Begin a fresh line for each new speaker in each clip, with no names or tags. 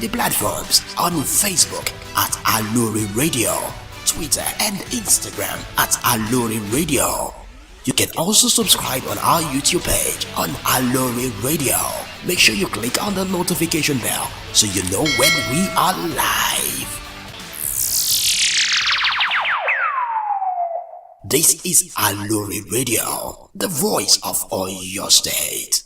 media platforms on Facebook at Aloore Radio, Twitter and Instagram at Aloore Radio. You can also subscribe on our YouTube page on Aloore Radio. Make sure you click on the notification bell so you know when we are live. This is Aloore Radio, the voice of Oyo State.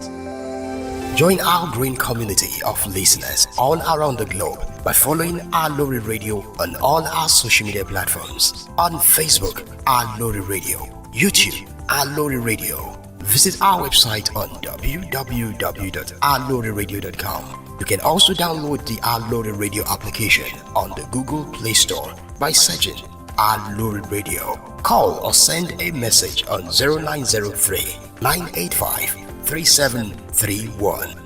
Join our green community of listeners all around the globe by following Aloore Radio on all our social media platforms. On Facebook, Aloore Radio, YouTube, Aloore Radio. Visit our website on www.alooreradio.com. You can also download the Aloore Radio application on the Google Play Store by searching Aloore Radio. Call or send a message on 0903 985 3731.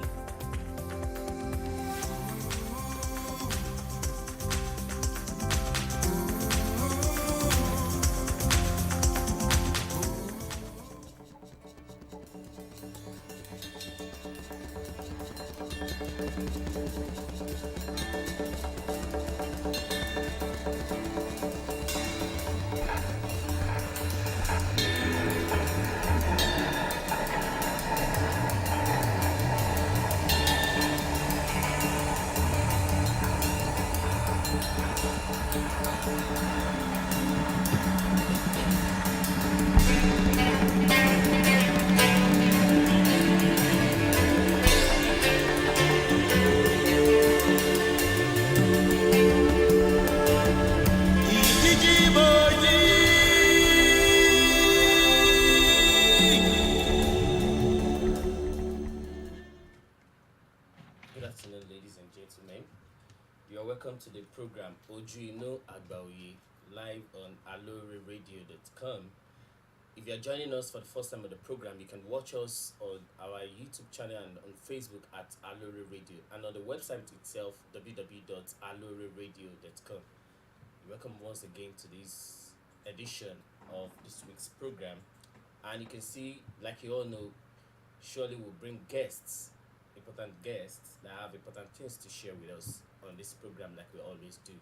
Welcome to the program Oju Inu Agba Oye, live on AlooreRadio.com. If you are joining us for the first time on the program, you can watch us on our YouTube channel and on Facebook at Aloore Radio and on the website itself, www.alooreradio.com. Welcome once again to this edition of this week's program. And you can see, like you all know, surely we'll bring guests, important guests that have important things to share with us on this program like we always do.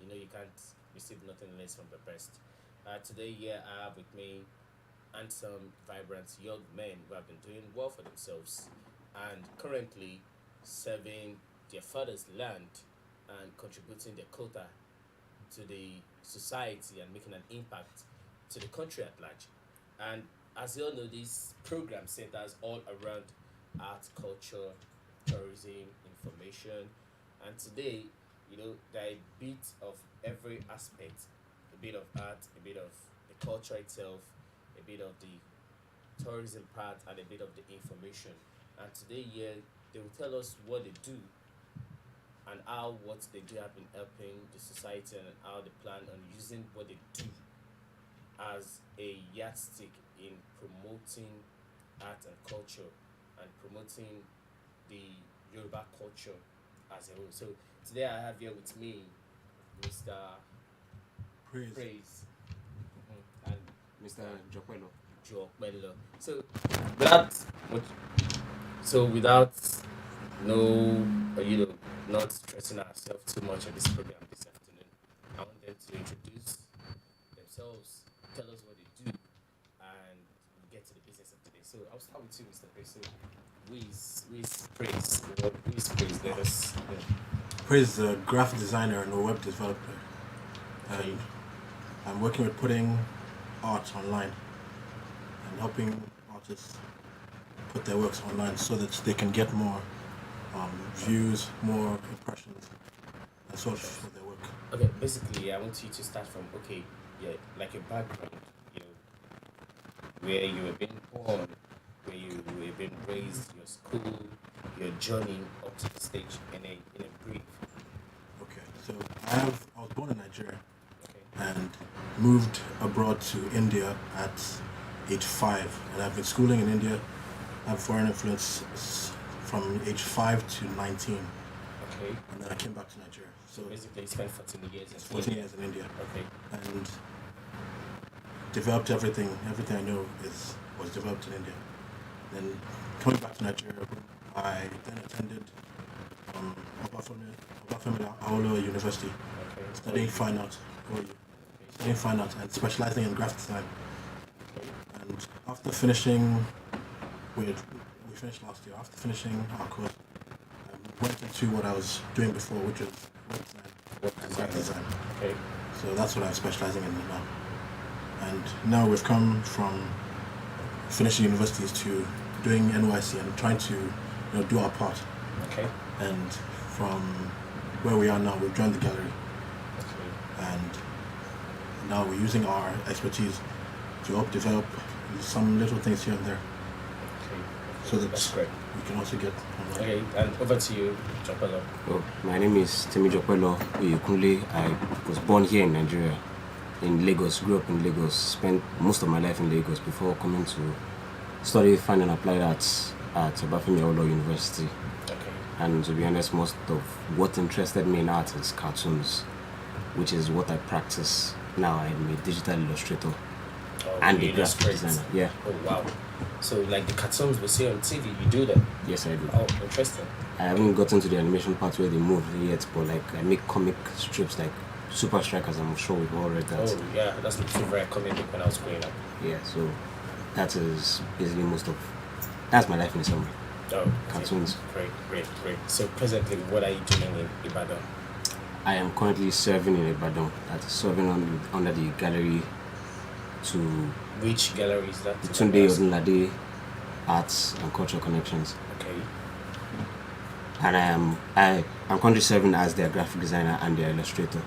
You know, you can't receive nothing less from the best. Today here I have with me handsome, vibrant young men who have been doing well for themselves and currently serving their father's land and contributing their quota to the society and making an impact to the country at large. And as you all know, this program centers all around art, culture, tourism, information. And today, you know, there are a bit of every aspect, a bit of art, a bit of the culture itself, a bit of the tourism part, and a bit of the information. And today, here, they will tell us what they do and how what they do have been helping the society and how they plan on using what they do as a yardstick in promoting art and culture and promoting the Yoruba culture as a whole. So today I have here with me Mr. Praise and
Mr. Jopelo.
So without not stressing ourselves too much on this program this afternoon, I want them to introduce themselves, tell us what they do, and get to the business of today. So I'll start with you, Mr. Praise. So who is Praise? Who is Praise? Let us know.
Praise is a graphic designer and a web developer. And I'm working with putting art online and helping artists put their works online so that they can get more views, more impressions, and so for their work.
Okay, basically, I want you to start from like a background, where you were being born, where you were being raised, your school, your journey up to the stage in a brief.
Okay, so I was born in Nigeria and moved abroad to India at age 5, and I've been schooling in India. I have foreign influence from age 5 to 19.
Okay.
And then I came back to Nigeria. So
basically you spent 14 years in
14 years in India.
Okay.
And developed everything I know was developed in India. Then coming back to Nigeria, I then attended Oba Obafemi Awolowo University,
Okay.
studying fine art. Oju. Studying fine art and specializing in graphic design. And after finishing we finished last year. After finishing our course, went into what I was doing before, which was web design and graphic design.
Okay.
So that's what I'm specializing in now. And now we've come from finishing universities to doing NYC and trying to do our part.
Okay.
And from where we are now, we've joined the gallery.
Okay.
And now we're using our expertise to help develop some little things here and there.
Okay.
So that
That's great.
we can also get online.
Okay, and over to you, Jopelo.
Oh, my name is Temi Jopelo Oyekunle. I was born here in Nigeria, in Lagos. Grew up in Lagos. Spent most of my life in Lagos before coming to study fine and applied arts at Obafemi Awolowo University.
Okay.
And to be honest, most of what interested me in art is cartoons, which is what I practice now. I'm a digital illustrator and a graphic designer. Yeah.
Oh wow. So like the cartoons we see on TV, you do them?
Yes, I do.
Oh, interesting.
I haven't gotten to the animation part where they move yet, but like I make comic strips like Super Strikers. I'm sure we've all read that.
Oh yeah, that's my favorite comic book when I was growing up.
Yeah, so that is basically that's my life in summary.
Oh, okay.
Cartoons.
Great. So presently, what are you doing in Ibadan?
I am currently serving in Ibadan. That is serving under the gallery to
Which gallery is that?
the Tunde Odunlade Arts and Cultural Connections.
Okay.
And I'm currently serving as their graphic designer and their illustrator,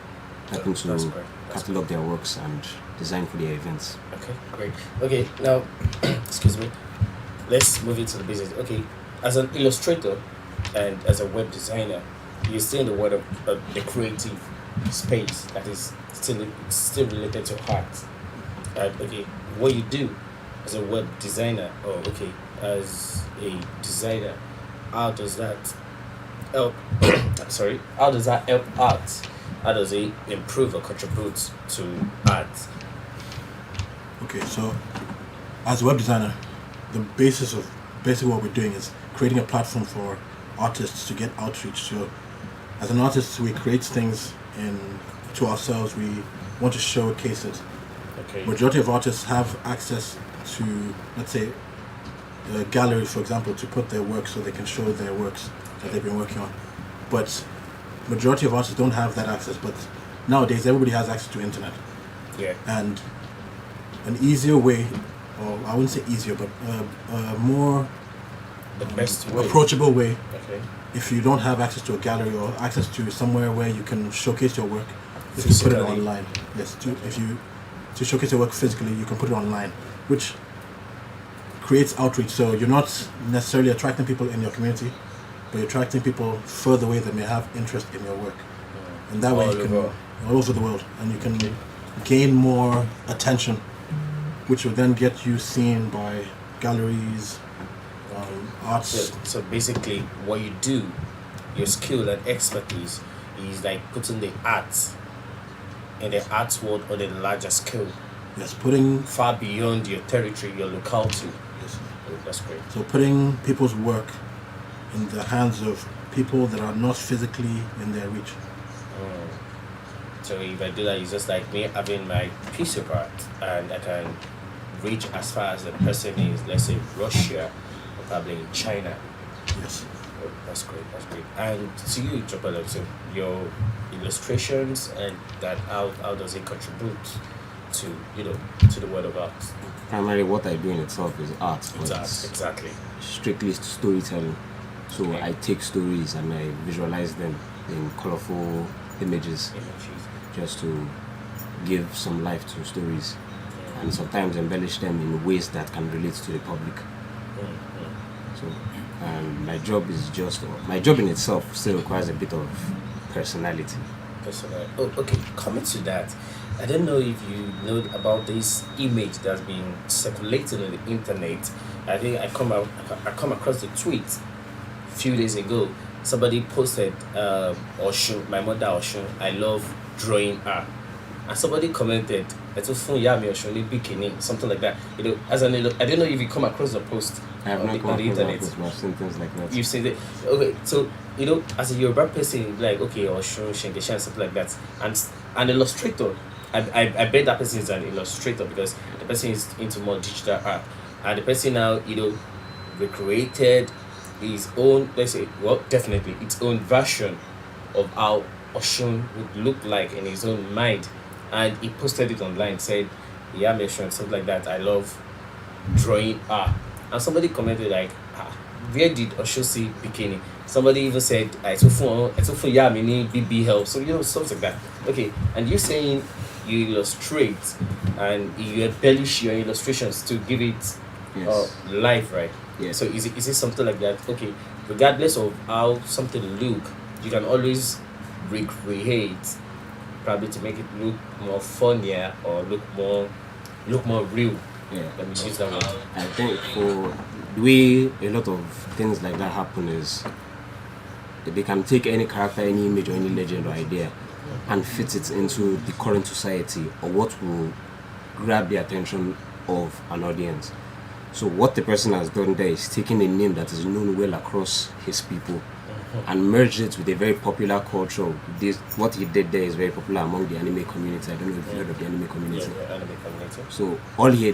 helping to
That's great. That's
catalog their works and design for their events.
Okay, great. Okay, now, excuse me. Let's move into the business. Okay, as an illustrator and as a web designer, you're still in the world of the creative space that is still related to art. Okay, what you do as a web designer, or okay, as a designer, how does that help? Sorry, how does that help art? How does it improve or contribute to art?
Okay, so as a web designer, the basically what we're doing is creating a platform for artists to get outreach. So as an artist, we create things to ourselves. We want to showcase it.
Okay.
Majority of artists have access to, let's say, a gallery, for example, to put their work so they can show their works that they've been working on. But majority of artists don't have that access. But nowadays, everybody has access to internet.
Yeah.
And an easier way, or I wouldn't say easier, but a more
The best way.
approachable way,
Okay.
if you don't have access to a gallery or access to somewhere where you can showcase your work, is to put it
Physically.
online. Yes, to showcase your work physically, you can put it online, which creates outreach. So you're not necessarily attracting people in your community, but you're attracting people further away that may have interest in your work. And that way
All
you can
over.
all over the world, and you can gain more attention, which will then get you seen by galleries, arts.
So basically, what you do, your skill and expertise, is like putting the art in the arts world on a larger scale,
Yes, putting
far beyond your territory, your locality.
yes,
Oh, that's great.
so putting people's work in the hands of people that are not physically in their reach.
So if I do that, it's just like me having my piece of art, and I can reach as far as the person is, let's say Russia, or probably in China.
Yes.
Oh, that's great. And to you, Jopelo, so your illustrations and that how does it contribute to to the world of art?
Primarily, what I do in itself is art, but
Exactly.
strictly storytelling. So
Okay.
I take stories and I visualize them in colorful images, just to give some life to stories, and sometimes embellish them in ways that can relate to the public. So, and my job in itself still requires a bit of personality.
Personal. Oh, okay. Coming to that, I don't know if you know about this image that's been circulating on the internet. I think I come across the tweet a few days ago. Somebody posted, Oshun, my mother Oshun, I love drawing her. and somebody commented, "It's a phone, yeah, me or surely bikini," something like that. As an I don't know if you come across the post
I have
on
not
the,
come
on the
across
internet.
that, but I've seen things like that.
You've seen it. Okay, so as a Yoruba person, like okay, or Shengeshan, something like that, and an illustrator. I bet that person is an illustrator because the person is into more digital art, and the person now recreated his own, let's say, well, definitely its own version of how Oshun would look like in his own mind, and he posted it online, said, "Yeah, Oshun," something like that. I love drawing art, and somebody commented like, where did Oshun see bikini? Somebody even said, I took for yeah, meaning BB help. So stuff like that. Okay, and you saying you illustrate and you embellish your illustrations to give it
Yes.
life, right?
Yeah.
So is it something like that? Okay, regardless of how something look, you can always recreate, probably to make it look more funnier or look more real.
Yeah.
Let me use that word.
I think for the way a lot of things like that happen is they can take any character, any image, or any legend or idea and fit it into the current society or what will grab the attention of an audience. So what the person has done there is taking a name that is known well across his people and merged it with a very popular culture. What he did there is very popular among the anime community. I don't know if you heard of the anime community.
Yeah, anime community.
So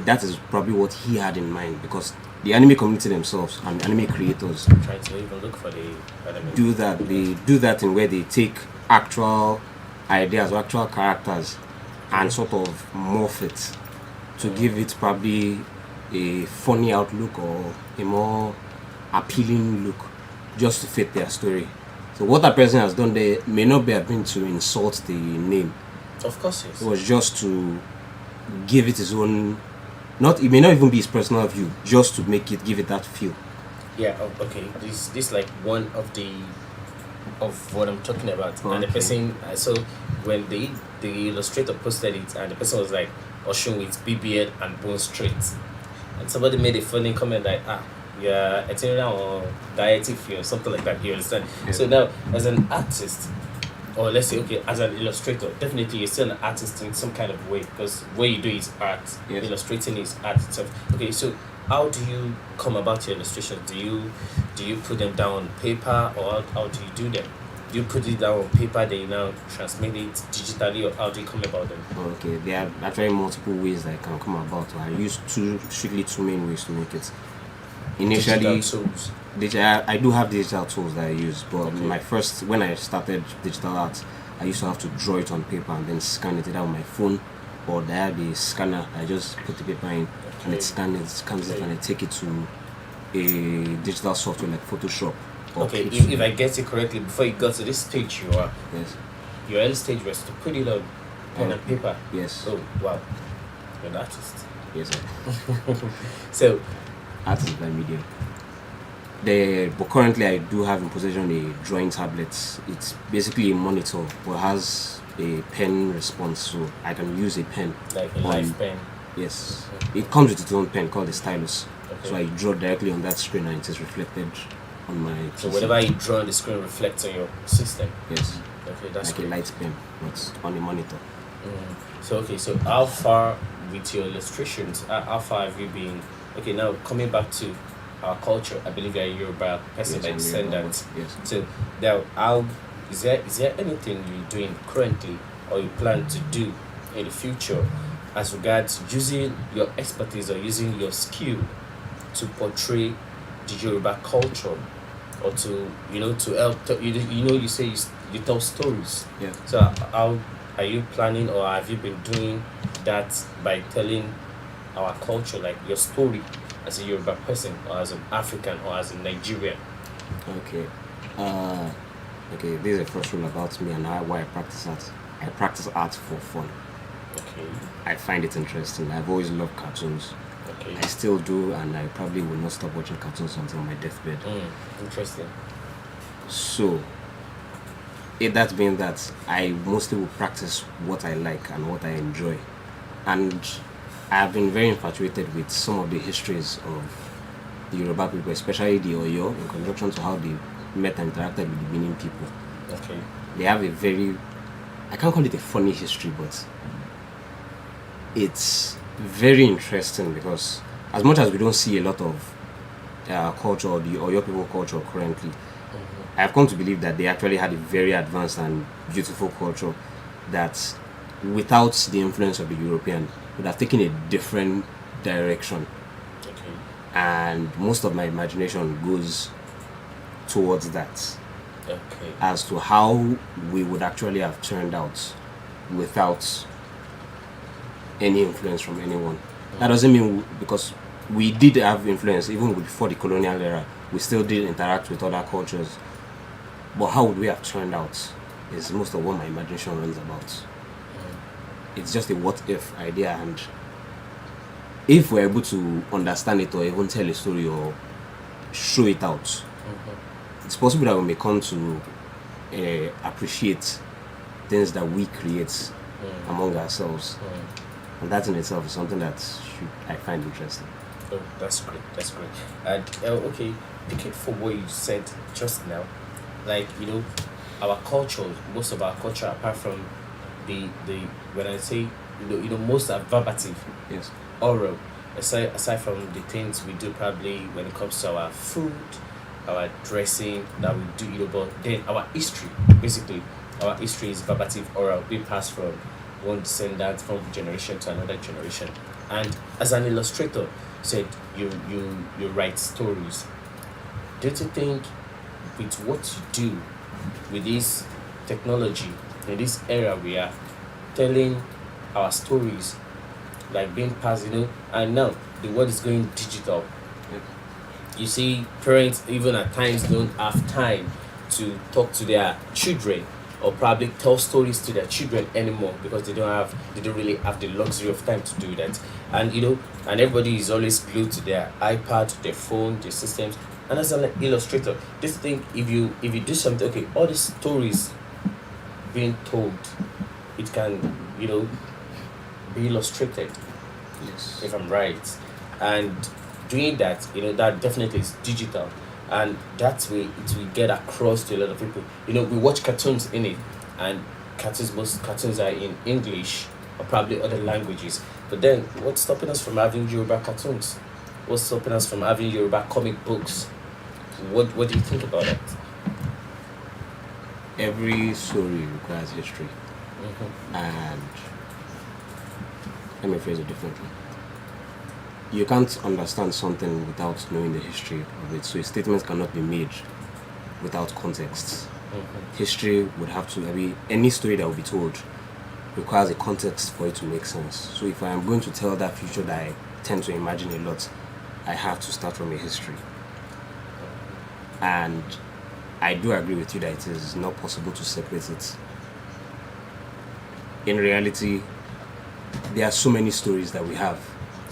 that is probably what he had in mind, because the anime community themselves and anime creators
Trying to even look for the anime.
do that. They do that in where they take actual ideas or actual characters and sort of morph it to give it probably a funny outlook or a more appealing look just to fit their story. So what that person has done there may not have been to insult the name.
Of course,
It
yes.
was just to give it his own, it may not even be his personal view, just to give it that feel.
Yeah. Okay. This like one of what I'm talking about, and the
Okay.
person. So when the illustrator posted it, and the person was like, "Oshun with BBL and bone straight," and somebody made a funny comment like, yeah, itinerary or dieting or something like that. You understand?
Yeah.
So now, as an artist, or let's say, okay, as an illustrator, definitely you're still an artist in some kind of way, because what you do is art.
Yes.
Illustrating is art itself. Okay, so how do you come about your illustrations? Do you put them down on paper, or how do you do them? Do you put it down on paper, then you now transmit it digitally, or how do you come about them?
Okay, there are actually multiple ways that I can come about. I use strictly two main ways to make it. Initially,
Digital tools.
I do have digital tools that I use, but
Okay.
when I started digital art, I used to have to draw it on paper and then scan it either on my phone, or I have the scanner. I just put the paper in and
Okay.
it scans it,
Okay.
and I take it to a digital software like Photoshop. Or
Okay,
Pixel.
if I get it correctly, before you got to this stage,
Yes.
your early stage was to put it on pen and paper.
Yes.
Oh wow, you're an artist.
Yes. Sir.
So
Art is by medium. But currently I do have in possession a drawing tablet. It's basically a monitor but has a pen response, so I can use a pen.
like a live pen.
Yes. It comes with its own pen called the stylus.
Okay.
So I draw directly on that screen and it is reflected on my
So
PC.
whatever you draw on the screen reflects on your system.
Yes.
Okay, that's
Like
good.
a light pen, but on a monitor.
So how far with your illustrations? How far have you been? Okay, now coming back to our culture, I believe you're a Yoruba person
Yes,
by
I'm
descendant.
Yes.
So now, how is there anything you're doing currently or you plan to do in the future as regards using your expertise or using your skill to portray the Yoruba culture, or to help you say you tell stories.
Yeah.
So how are you planning, or have you been doing that by telling our culture, like your story as a Yoruba person, or as an African, or as a Nigerian?
Okay. Okay, this is the first rule about me and why I practice art. I practice art for fun.
Okay.
I find it interesting. I've always loved cartoons.
Okay.
I still do, and I probably will not stop watching cartoons until my deathbed.
Interesting.
So, that being that, I mostly will practice what I like and what I enjoy. And I have been very infatuated with some of the histories of the Yoruba people, especially the Oyo, in conjunction to how they met and interacted with the Benin people.
Okay.
They have a very, I can't call it a funny history, but it's very interesting because as much as we don't see a lot of culture or the Oyo people culture currently, I've come to believe that they actually had a very advanced and beautiful culture that, without the influence of the European, would have taken a different direction.
Okay.
And most of my imagination goes towards that,
Okay.
as to how we would actually have turned out without any influence from anyone. That doesn't mean because we did have influence even before the colonial era, we still did interact with other cultures. But how would we have turned out is most of what my imagination runs about. It's just a what if idea, and if we're able to understand it or even tell a story or show it out, it's possible that we may come to appreciate things that we create among ourselves. And that in itself is something that I find interesting.
Oh, that's great. That's great. And okay, picking from what you said just now, like our culture, most of our culture, apart from the when I say most are verbative,
Yes.
oral. Aside from the things we do probably when it comes to our food, our dressing that we do, but then our history, basically, our history is verbative oral. We pass from one descendant from generation to another generation. And as an illustrator, said you write stories. Don't you think with what you do with this technology in this era we are telling our stories like being passed, and now the world is going digital. You see parents even at times don't have time to talk to their children or probably tell stories to their children anymore because they don't really have the luxury of time to do that. And and everybody is always glued to their iPad, their phone, their systems. And as an illustrator, this thing, if you do something, okay, all these stories being told, it can be illustrated,
Yes.
if I'm right. And doing that, that definitely is digital. And that way it will get across to a lot of people. We watch cartoons in it, and most cartoons are in English or probably other languages. But then what's stopping us from having Yoruba cartoons? What's stopping us from having Yoruba comic books? What do you think about that?
Every story requires history, and let me phrase it differently. You can't understand something without knowing the history of it. So a statement cannot be made without context. History would have to any story that will be told requires a context for it to make sense. So if I am going to tell that future that I tend to imagine a lot, I have to start from a history. And I do agree with you that it is not possible to separate it. In reality, there are so many stories that we have.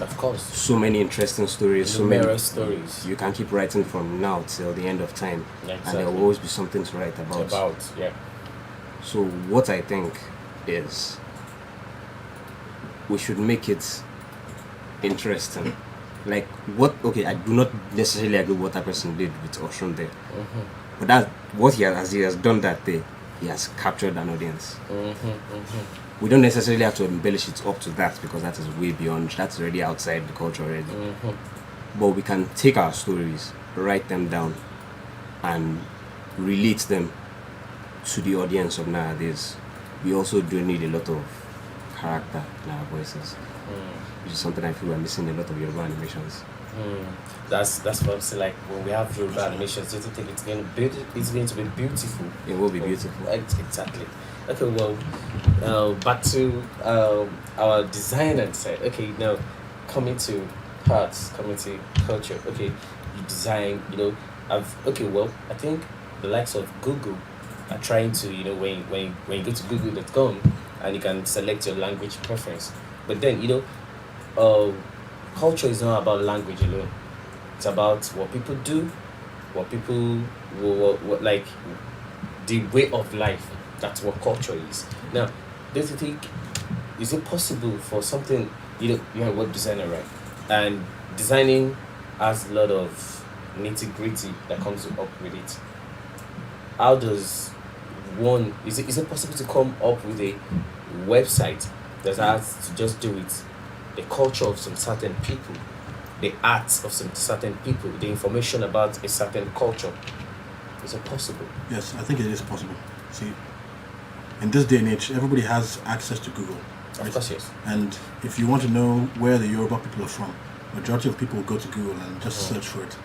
Of course.
So many interesting stories, so many
Numerous stories.
you can keep writing from now till the end of time,
Yeah,
and there will
exactly.
always be something to write about.
Yeah.
So what I think is we should make it interesting. Like okay, I do not necessarily agree with what that person did with Oshun there, but that what he has done that day, he has captured an audience. We don't necessarily have to embellish it up to that because that is way beyond, that's already outside the culture already. But we can take our stories, write them down, and relate them to the audience of nowadays. We also do need a lot of character in our voices, which is something I feel we're missing in a lot of Yoruba animations.
That's what I'm saying. Like when we have Yoruba animations, do you think it's going to be beautiful?
It will be beautiful.
Exactly. Okay, well, back to our designer side. Okay, now coming to arts, coming to culture. Okay, you design. I think the likes of Google are trying to when you go to google.com and you can select your language preference. But then culture is not about language alone. It's about what people do, what people what like the way of life. That's what culture is. Now, don't you think, is it possible for something, you're a web designer, right? And designing has a lot of nitty-gritty that comes up with it. How does is it possible to come up with a website that has to just do it the culture of some certain people, the arts of some certain people, the information about a certain culture. Is it possible?
Yes, I think it is possible. See, in this day and age, everybody has access to Google. Right?
Of course, yes.
And if you want to know where the Yoruba people are from, majority of people will go to Google and just search for it.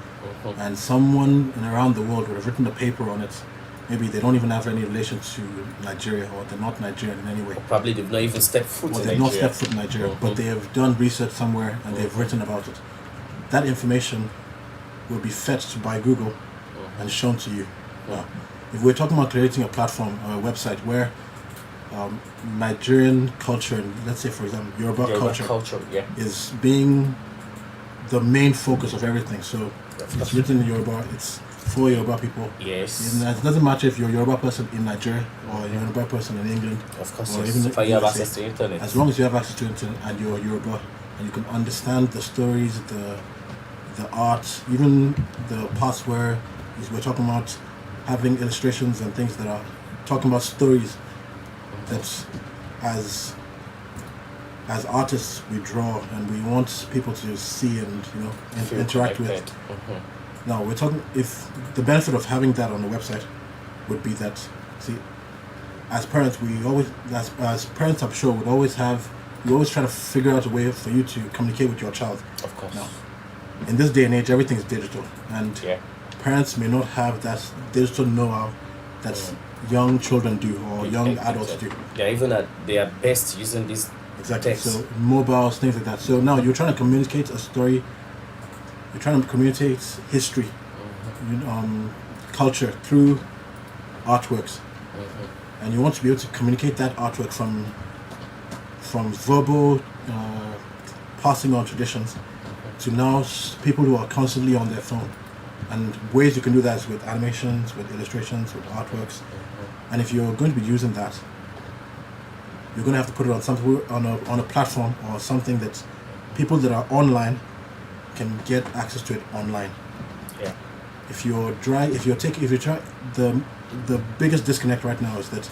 And someone around the world would have written a paper on it. Maybe they don't even have any relation to Nigeria, or they're not Nigerian in any way.
Or probably they've not even stepped foot
Or
in
they've
Nigeria.
not stepped foot in Nigeria, but they have done research somewhere and they've written about it. That information will be fetched by Google and shown to you. Now, if we're talking about creating a platform or a website where Nigerian culture, and let's say for example Yoruba culture
yeah.
is being the main focus of everything, so it's written in Yoruba, it's for Yoruba people.
Yes.
And it doesn't matter if you're a Yoruba person in Nigeria or a Yoruba person in England.
Of course,
or
yes.
even
If you have
USA.
access to internet.
As long as you have access to internet and you're Yoruba and you can understand the stories, the art, even the parts where we're talking about having illustrations and things that are talking about stories that as artists we draw and we want people to see and
Feel
interact with.
connected.
Now we're talking, if the benefit of having that on the website would be that, see, as parents we always, as parents I'm sure would always we always try to figure out a way for you to communicate with your child.
Of course.
Now, in this day and age, everything is digital, and parents may not have that digital know-how that young children do or young adults do.
They're even at their best using this.
Exactly.
text.
So mobiles, things like that. So now you're trying to communicate a story. You're trying to communicate history, culture through artworks, and you want to be able to communicate that artwork from verbal passing on traditions to now people who are constantly on their phone. And ways you can do that is with animations, with illustrations, with artworks. And if you're going to be using that, you're going to have to put it on something on a platform or something that people that are online can get access to it online.
Yeah.
If you try, the biggest disconnect right now is that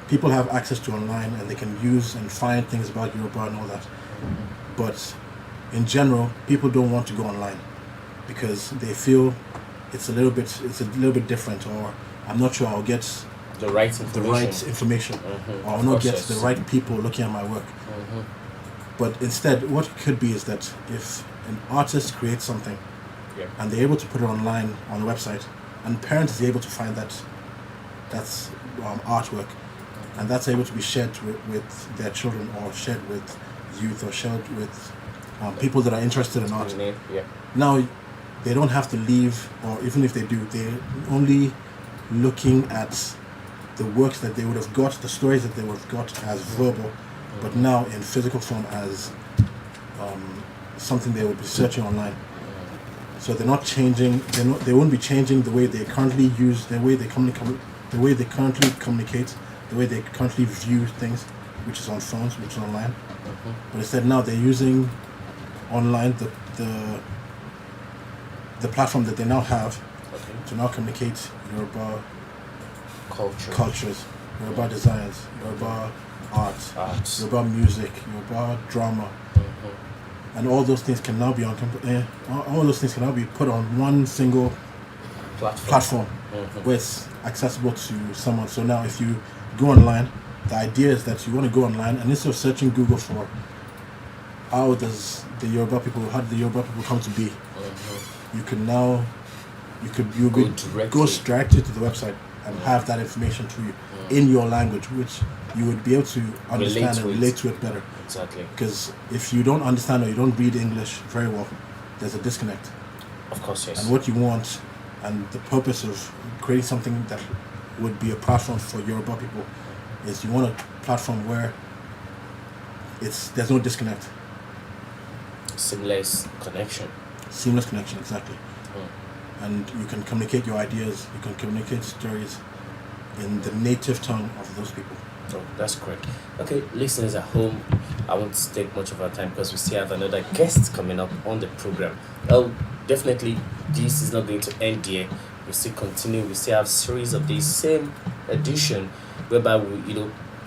people have access to online and they can use and find things about Yoruba and all that. But in general, people don't want to go online because they feel it's a little bit different, or I'm not sure I'll get
the right
information, or I'll not get the right people looking at my work. But instead, what it could be is that if an artist creates something and they're able to put it online on a website, and parents is able to find that's artwork, and that's able to be shared with their children, or shared with youth, or shared with people that are interested in art. Now, they don't have to leave, or even if they do, they're only looking at the works that they would have got, the stories that they would have got as verbal, but now in physical form as something they would be searching online. So they're not changing. They won't be changing the way they currently use, the way they currently communicate, the way they currently view things, which is on phones, which is online. But instead now they're using online the platform that they now have to now communicate Yoruba cultures, Yoruba designs, Yoruba art, Yoruba music, Yoruba drama, and all those things can now be put on one single platform where it's accessible to someone. So now, if you go online, the idea is that you want to go online and instead of searching Google for how did the Yoruba people come to be, you can now go directly to the website and have that information to you in your language, which you would be able to understand and relate to it better.
Exactly.
Because if you don't understand or you don't read English very well, there's a disconnect.
Of course, yes.
And what you want, and the purpose of creating something that would be a platform for Yoruba people, is you want a platform where there's no disconnect.
Seamless connection,
exactly. And you can communicate your ideas, you can communicate stories in the native tongue of those people.
Oh, that's great. Okay, listeners at home, I won't take much of our time because we still have another guest coming up on the program. Oh, definitely, this is not going to end here. We still continue. We still have series of this same edition whereby we,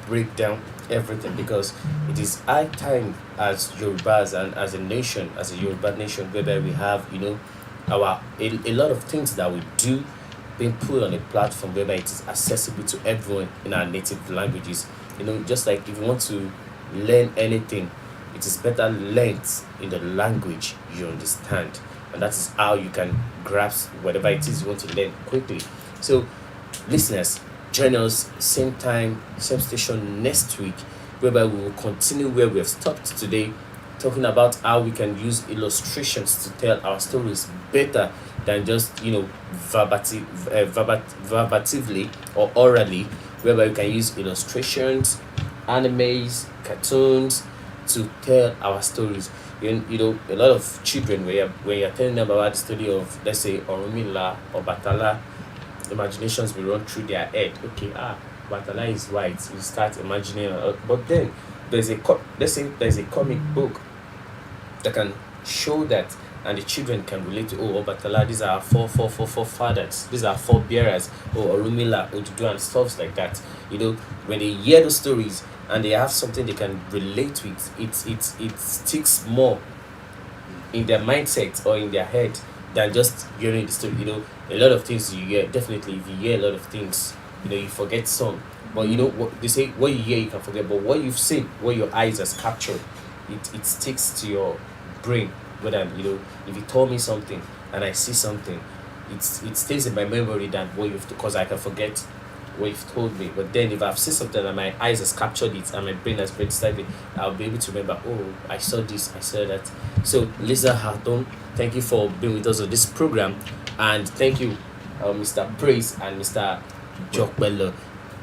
break down everything, because it is high time as Yorubas and as a nation, as a Yoruba nation, whereby we have, a lot of things that we do being put on a platform whereby it is accessible to everyone in our native languages. Just like if you want to learn anything, it is better learned in the language you understand, and that is how you can grasp whatever it is you want to learn quickly. So, listeners, join us same time, same station next week, whereby we will continue where we have stopped today, talking about how we can use illustrations to tell our stories better than just verbatively or orally, whereby we can use illustrations, animes, cartoons to tell our stories. A lot of children, when you're telling them about the story of, let's say, Orunmila or Batala, imaginations will run through their head. Okay, Batala is white. You start imagining, but then let's say there's a comic book that can show that, and the children can relate to, Batala, these are four fathers, these are four bearers, Orunmila, Odudu, and stuff like that. When they hear those stories and they have something they can relate with, it sticks more in their mindset or in their head than just hearing the story. A lot of things you hear, definitely, if you hear a lot of things, you forget some. But what they say, what you hear you can forget, but what you've seen, what your eyes has captured, it sticks to your brain. Whether if you told me something and I see something, it stays in my memory than what you've, because I can forget what you've told me. But then if I've seen something and my eyes has captured it and my brain has registered it, I'll be able to remember, I saw this, I saw that. So Lisa Harton, thank you for being with us on this program, and thank you Mr. Praise and Mr. Jokbello.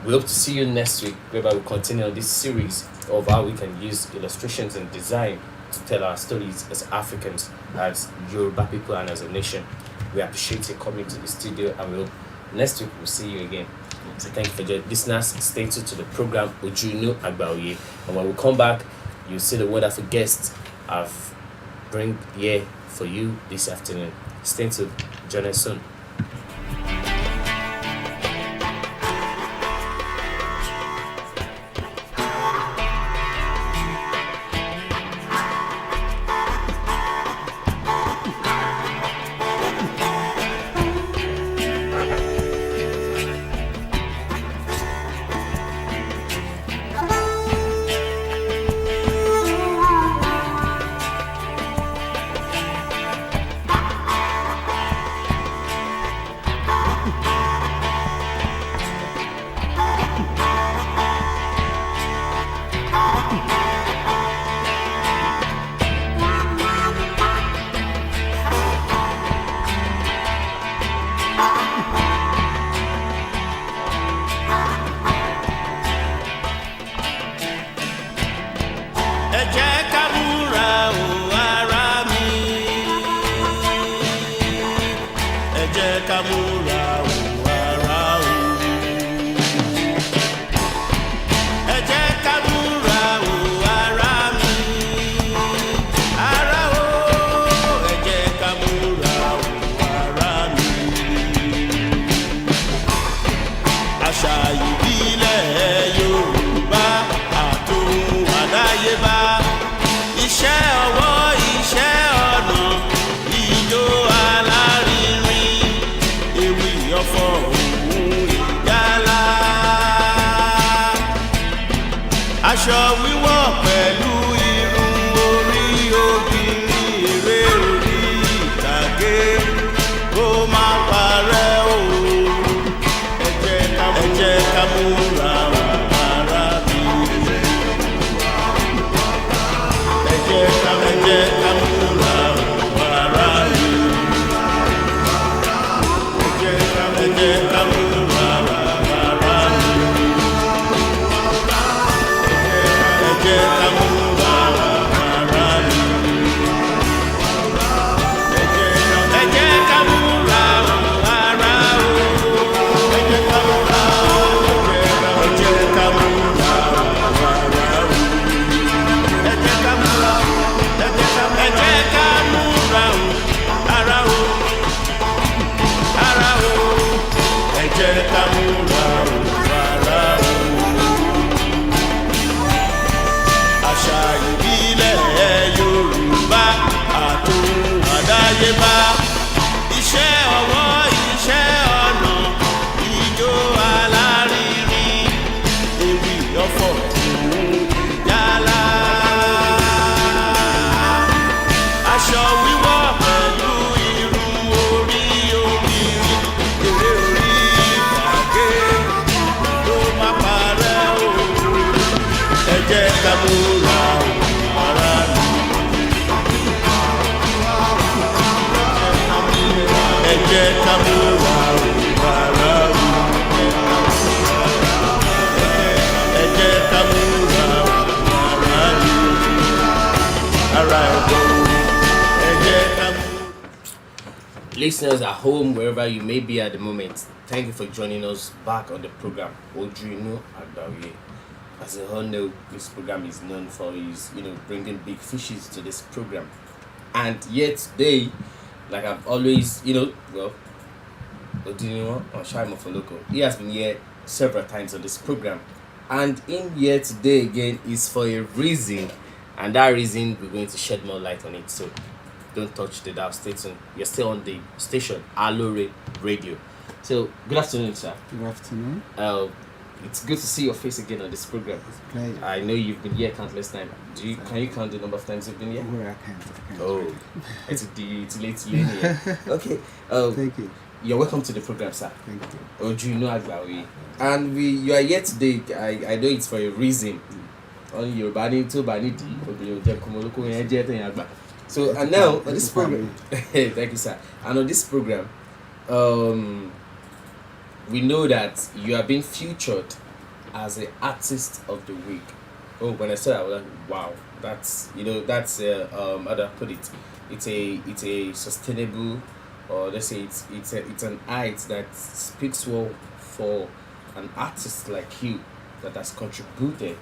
We hope to see you next week, whereby we continue on this series of how we can use illustrations and design to tell our stories as Africans, as Yoruba people, and as a nation. We appreciate you coming to the studio, and we hope next week we'll see you again. So thank you for joining. Listeners, stay tuned to the program Oju Inu Agba Oye, and when we come back, you'll see the wonderful guests I've bring here for you this afternoon. Stay tuned. Join us soon.
Aṣọ wíwọ̀ pẹ̀lú irun orí obìnrin, eré orí ìtàgé kó má parẹ́ o. Ẹ jẹ́ ká múra ara mi. Ẹ jẹ́ ká múra ara mi. Ẹ jẹ́ ká múra ara mi. Come on. lọ́fọ̀ yálà. Aṣọ wíwọ̀ pẹ̀lú irú orí obìnrin, èrè orí ìtàgé ló má parẹ́ o. Ẹ jẹ́ ká múra o, ara mi. Ẹ jẹ́ ká múra o, ara mi. Ẹ jẹ́ ká múra o, ara mi. Ara ẹ̀gbọ́n o, ẹ jẹ́ ká múra.
Listeners at home, wherever you may be at the moment, thank you for joining us back on the program Oju Inu Agba Oye. As you all know, this program is known for his, bringing big fishes to this program. And yet today, like I've always, Odinimo or Shaimo Foloko, he has been here several times on this program. And in here today again is for a reason. And that reason, we're going to shed more light on it. So don't touch the dial, stay tuned. You're still on the station, Aloore Radio. So, good afternoon, sir.
Good afternoon.
It's good to see your face again on this program.
It's a pleasure.
I know you've been here countless times. Can you count the number of times you've been here?
Where I can't.
Oh, it's late here. Okay.
Thank you.
You're welcome to the program, sir.
Thank you.
Oju Inu Agba Oye. And you are here today. I know it's for a reason. On your body to body. So and now on this program, thank you, sir. And on this program, we know that you are being featured as the artist of the week. Oh, when I said that, I was like, wow, that's how do I put it? It's a sustainable, or let's say it's an art that speaks well for an artist like you that has contributed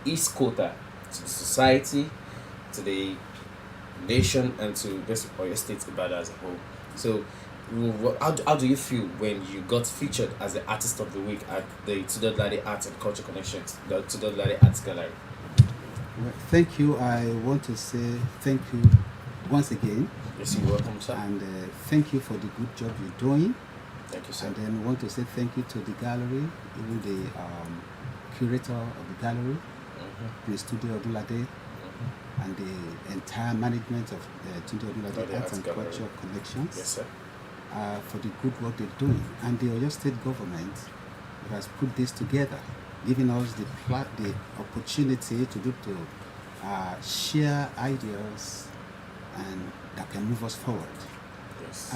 his quota to the society, to the nation, and to this Oyo State Ibadan as a whole. So, how do you feel when you got featured as the artist of the week at the Tudor-Lade Arts and Culture Connections, the Tudor-Lade Arts Gallery?
Well, thank you. I want to say thank you once again.
Yes, you're welcome, sir.
And thank you for the good job you're doing.
Thank you, sir.
And then want to say thank you to the gallery, even the curator of the gallery, the Studio Odulade, and the entire management of the Studio Odulade Arts and Culture Connections.
Yes, sir.
For the good work they're doing, and the Oyo State government has put this together, giving us the opportunity to share ideas and that can move us forward.
Yes.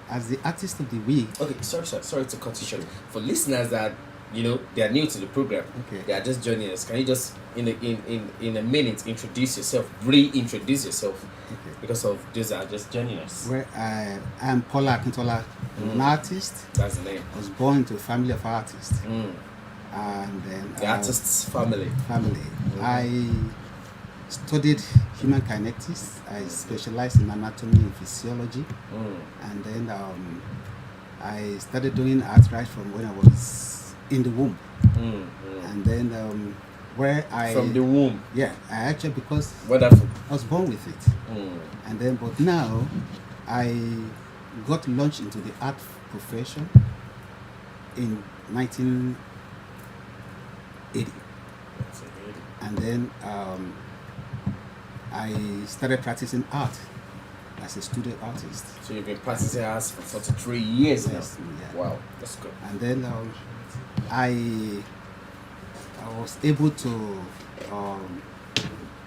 As the artist of the week.
Okay, sorry to cut you short. For listeners that they are new to the program,
okay,
they are just joining us. Can you just in a minute introduce yourself, reintroduce yourself?
Okay.
Because of those that are just joining us.
Well, I am Paula Akintola. I'm an artist.
That's the name.
I was born into a family of artists. And then
the artist's family.
I studied human kinetics. I specialized in anatomy and physiology. And then I started doing art right from when I was in the womb. And then
from the womb.
Yeah, I actually, because
wonderful,
I was born with it. And then, but now I got launched into the art profession in 1980. And then I started practicing art as a studio artist.
So you've been practicing art for 43 years now?
Yes, yeah.
Wow, that's good.
And then I was able to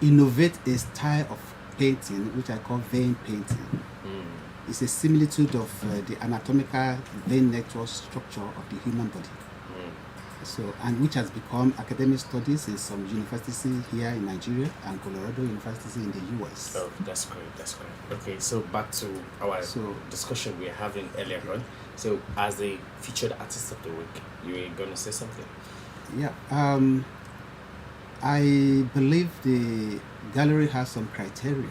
innovate a style of painting which I call vein painting. It's a similitude of the anatomical vein network structure of the human body. So, and which has become academic studies in some universities here in Nigeria and Colorado University in the US.
Oh, that's great. Okay, so back to our discussion we were having earlier on. So, as the featured artist of the week, you were going to say something?
Yeah, I believe the gallery has some criteria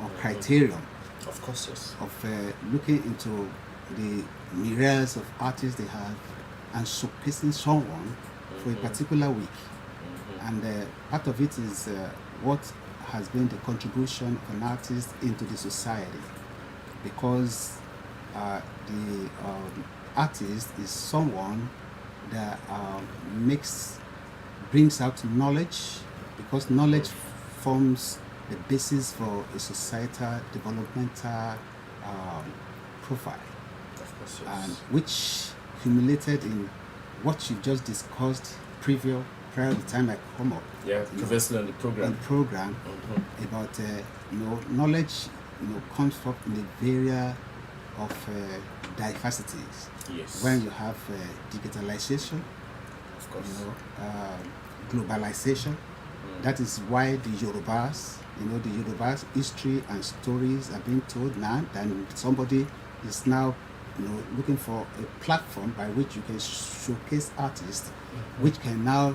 or criterion.
Of course, yes.
Of looking into the myriads of artists they have and showcasing someone for a particular week. And part of it is what has been the contribution of an artist into the society, because the artist is someone that brings out knowledge, because knowledge forms the basis for a societal developmental profile,
Of course,
and
yes.
which culminated in what you just discussed prior to the time I come up.
Yeah,
you know,
previously on the
in
program.
the program about knowledge comes up in the area of diversities.
Yes.
When you have digitalization,
Of course.
globalization, that is why the Yorubas history and stories are being told now, and somebody is now looking for a platform by which you can showcase artists which can now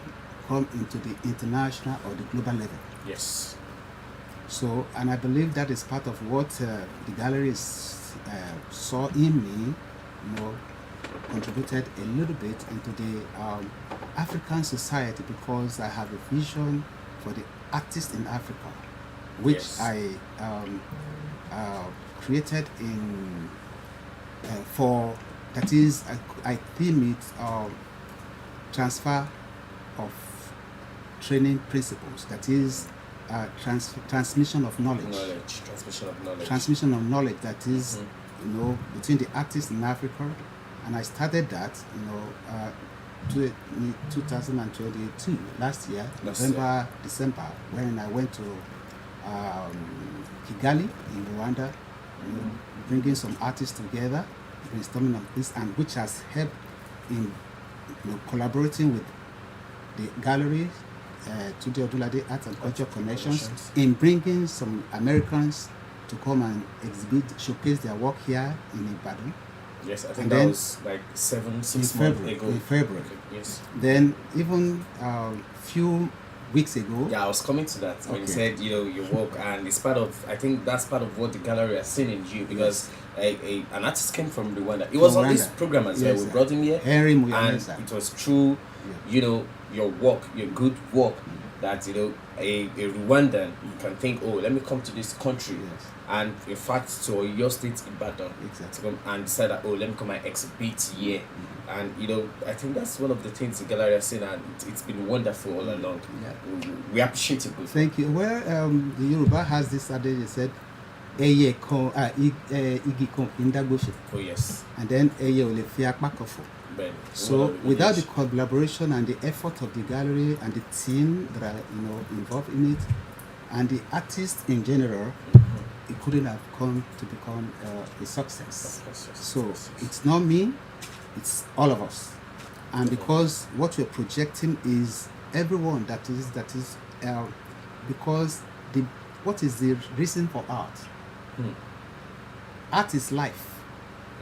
come into the international or the global level.
Yes.
So, and I believe that is part of what the galleries saw in me, contributed a little bit into the African society, because I have a vision for the artists in Africa, which
Yes.
I created in for, that is, I theme it transfer of training principles, that is transmission of knowledge. Transmission of knowledge, that is, between the artists in Africa. And I started that, in 2022, last year, November, December, when I went to Kigali in Rwanda, bringing some artists together, brainstorming on this, and which has helped in collaborating with the gallery, Tunde Odulade Arts and Culture Connections, in bringing some Americans to come and exhibit, showcase their work here in Ibadan.
Yes, I think
And
that
then
was like 6 months ago.
In February.
Okay, yes.
Then even few weeks ago.
Yeah, I was coming to that when you
Okay.
said your work, and it's part of, I think that's part of what the gallery has seen in you, because an artist came from Rwanda. It was on this
Rwanda.
program as well.
Yes,
We
sir.
brought him here,
Henry
and
Muyaneza.
it was through your work, your good work, that a Rwandan can think, oh, let me come to this country,
Yes.
and in fact to your state Ibadan,
Exactly.
to come and decide that, oh, let me come and exhibit here. And I think that's one of the things the gallery has seen, and it's been wonderful all along.
Yeah.
We appreciate it.
Thank you. Well, the Yoruba has this adage, they said, igi kan kì í dágbó ṣe,
Oh yes.
and then eye ò lè fi apá kan fò.
Ben,
So without the collaboration and the effort of the gallery and the team that are involved in it, and the artists in general, it couldn't have come to become a success. So it's not me, it's all of us. And because what we're projecting is everyone, that is because what is the reason for art? Art is life.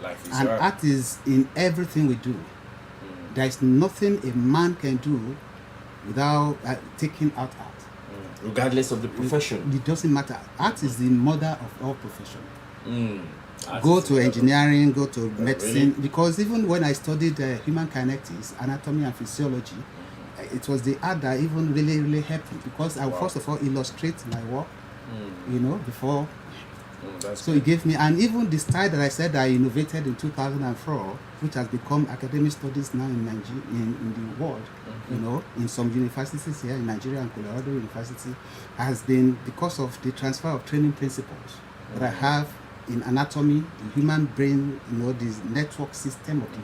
life is
And
art.
art is in everything we do. There is nothing a man can do without taking out art.
Regardless of the profession.
It doesn't matter. Art is the mother of all profession.
Art
Go
is
to
the-
engineering, go to medicine.
really?
Because even when I studied human kinetics, anatomy and physiology, it was the art that even really helped me, because I
Wow.
first of all illustrate my work, before.
That's
So it gave me, and even the style that I said I innovated in 2004, which has become academic studies now in Nigeria, in the world, in some universities here in Nigeria and Colorado University, has been because of the transfer of training principles that I have in anatomy, the human brain, this network system of the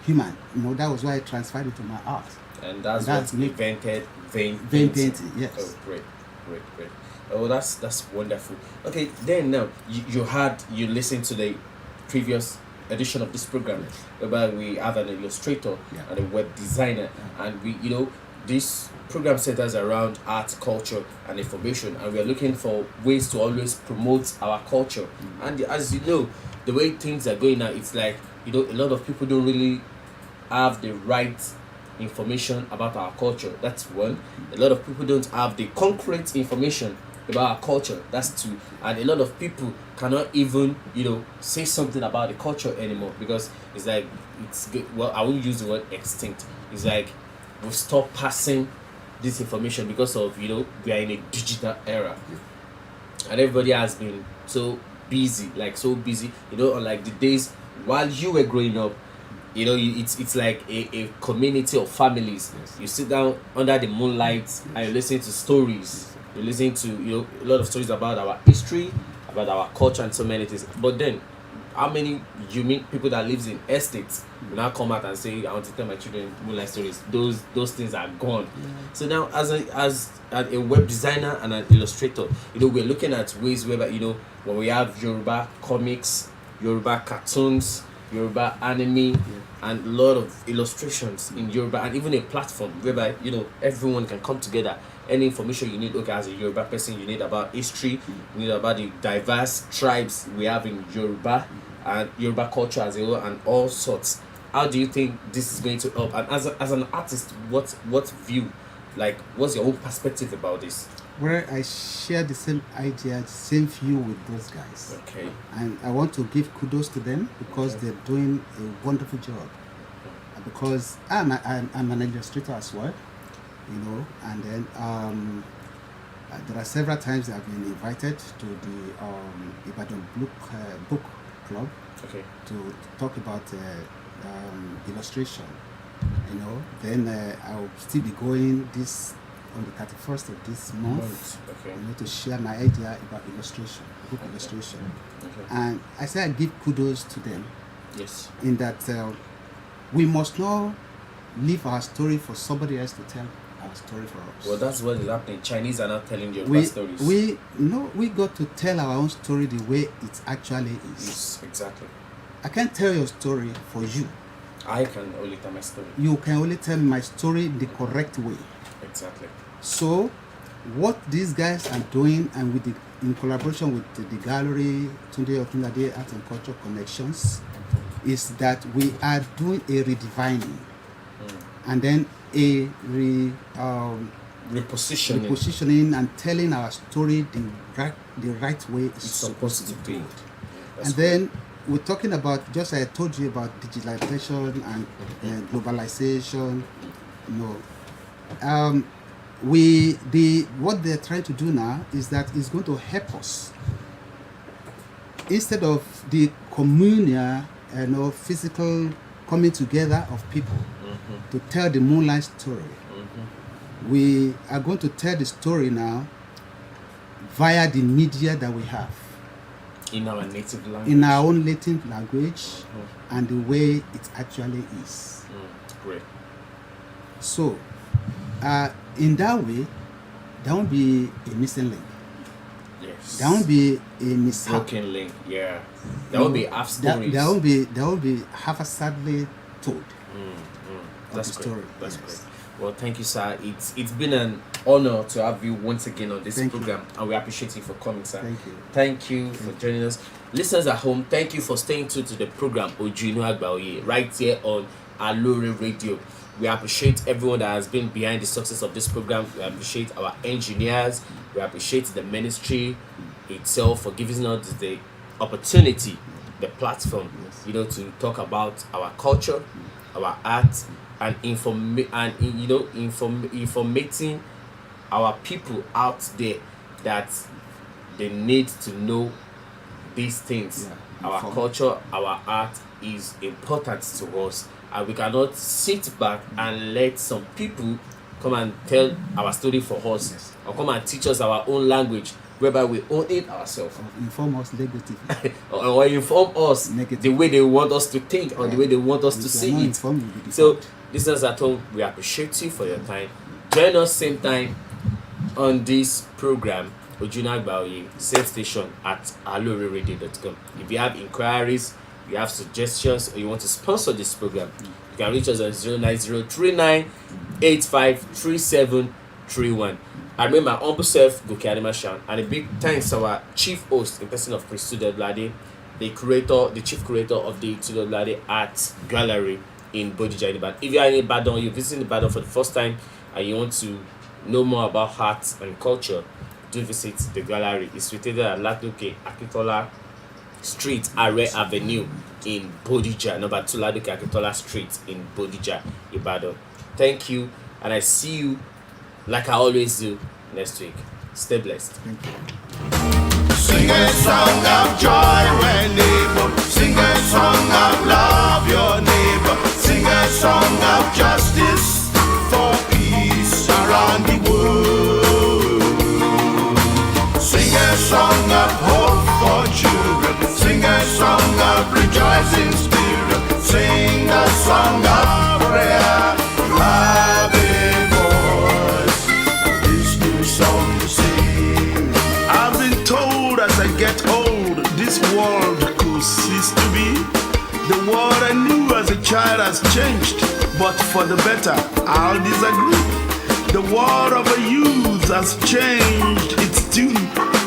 human. That was why I transferred it to my art.
And that's
That's
what
me.
invented vein
Painting, yes.
Oh, great. Oh, that's wonderful. Okay, then now you listened to the previous edition of this program, whereby we have an illustrator and a web designer, and we this program centers around art, culture, and information, and we are looking for ways to always promote our culture. And as you know, the way things are going now, it's like a lot of people don't really have the right information about our culture. That's one. A lot of people don't have the concrete information about our culture. That's two. And a lot of people cannot even say something about the culture anymore, because it's like I won't use the word extinct. It's like we've stopped passing this information because of we are in a digital era, and everybody has been so busy, unlike the days while you were growing up. You know, it's like a community of families.
Yes.
You sit down under the moonlight and you listen to stories. You listen to, you know, a lot of stories about our history, about our culture, and so many things. But then, how many you meet people that lives in estates will now come out and say, I want to tell my children moonlight stories? Those things are gone. So now, as a web designer and an illustrator, you know, we're looking at ways where, you know, when we have Yoruba comics, Yoruba cartoons, Yoruba anime, and a lot of illustrations in Yoruba, and even a platform whereby, you know, everyone can come together. Any information you need, okay, as a Yoruba person, you need about history, you need about the diverse tribes we have in Yoruba and Yoruba culture as a whole, and all sorts. How do you think this is going to help? And as an artist, what view, like, what's your own perspective about this?
Where I share the same idea, the same view with those guys.
Okay.
And I want to give kudos to them because they're doing a wonderful job. Because I'm an illustrator as well, you know, and then there are several times I've been invited to the Ibadan book club
Okay.
to talk about illustration, you know. Then I'll still be going this on the 31st of this month,
Okay.
you know, to share my idea about illustration, book illustration.
Okay.
And I say I give kudos to them
Yes.
in that we must not leave our story for somebody else to tell our story for us.
Well, that's what is happening. Chinese are not telling Yoruba stories.
we got to tell our own story the way it actually is.
Yes, exactly.
I can't tell your story for you.
I can only tell my story.
You can only tell my story the correct way.
Exactly.
So, what these guys are doing, and with in collaboration with the gallery Tunde Otunlade Art and Culture Connections, is that we are doing a redefining, and then a
Repositioning.
repositioning and telling our story the right way
It's supposed to be.
And then we're talking about, just I told you about digitalization and globalization. You know, what they're trying to do now is that it's going to help us, instead of the communal, you know, physical coming together of people to tell the moonlight story. We are going to tell the story now via the media that we have,
In our native language.
in our own native language, and the way it actually is.
Great.
So, in that way, there won't be a missing link.
Yes.
There won't be a mishap.
Broken link. Yeah. There will be half stories.
There won't be half-assadly told.
That's
the
great.
story,
That's
yes.
great. Well, thank you, sir. It's been an honor to have you once again on this
Thank you.
program, and we appreciate you for coming, sir.
Thank you.
Thank you for joining us. Listeners at home, thank you for staying tuned to the program Oju Inu Agba Oye, right here on Aloore Radio. We appreciate everyone that has been behind the success of this program. We appreciate our engineers. We appreciate the ministry itself for giving us the opportunity, the platform, you know, to talk about our culture, our art, and informating our people out there that they need to know these things.
Yeah,
our
inform.
culture, our art is important to us, and we cannot sit back and let some people come and tell our story for us,
Yes.
or come and teach us our own language whereby we own it ourselves.
Inform us negatively.
or inform us
Negative.
the way they want us to think, or the
Yeah.
way they want us
If
to
you are
see
not
it.
informed, you'll be
So,
deformed.
listeners at home, we appreciate you for your time. Join us same time on this program, Oju Inu Agba Oye, same station at alooreradio.com. If you have inquiries, you have suggestions, or you want to sponsor this program, you can reach us on 09039853731. I remember my humble self, Goke Ademashan, and a big thanks to our chief host in person of Prince Tudor, the chief curator of the Tudor Art Gallery in Bodija, Ibadan. If you are in Ibadan, you're visiting Ibadan for the first time, and you want to know more about art and culture, do visit the gallery. It's situated at Ladoke Akitola Street, Are Avenue in Bodija, number 2 Ladoke Akitola Street in Bodija, Ibadan. Thank you, and I see you like I always do next week. Stay blessed.
Thank you.
Sing Sing a song of joy when neighbor. Sing a song of love your neighbor. Sing a song of justice for peace around the world. Sing a song of hope for children. Sing a song of rejoicing spirit. Sing the song of prayer. Have a voice. This new song to sing. I've been told as I get old, this world could cease to be. The world I knew as a child has changed, but for the better, I'll disagree. The world of a youth has changed its tune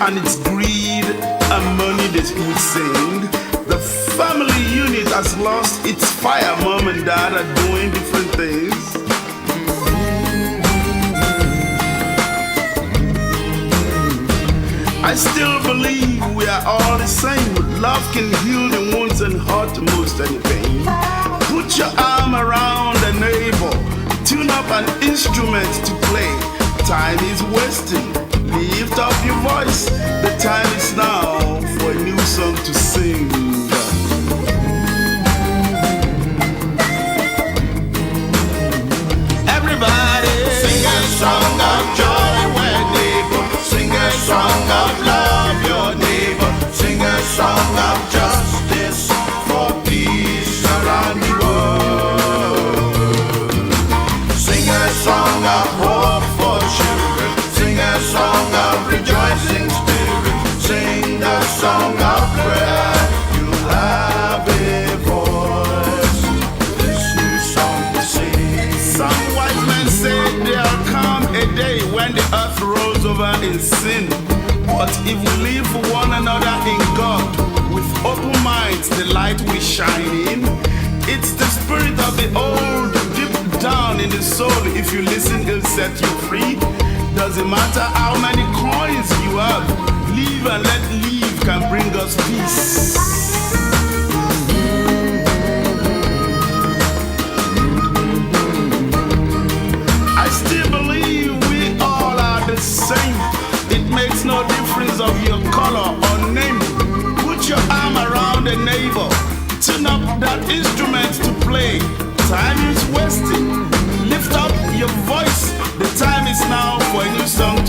and its greed and money they would sing. The family unit has lost its fire. Mom and dad are doing different things. I still believe we are all the same. Love can heal the wounds and hurt most any pain. Put your arm around a neighbor. Tune up an instrument to play. Time is wasting. Lift up your voice. The time is now for a new song to sing. Everybody sing a song of joy when neighbor. Sing a song of love your neighbor. Sing a song of justice for peace around the world. Sing a song of hope for children. Sing a song of rejoicing spirit. Sing the song of prayer. You have a voice. This new song to sing. Some wise men say there'll come a day when the earth rolls over in sin. But if we live for one another in God, with open minds the light will shine in. It's the spirit of the old deep down in the soul. If you listen, it'll set you free. Doesn't matter how many coins you have, live and let live can bring us peace. I still believe we all are the same. It makes no difference of your color or name. Put your arm around a neighbor. Tune up that instrument to play. Time is wasting. Lift up your voice. The time is now for a new song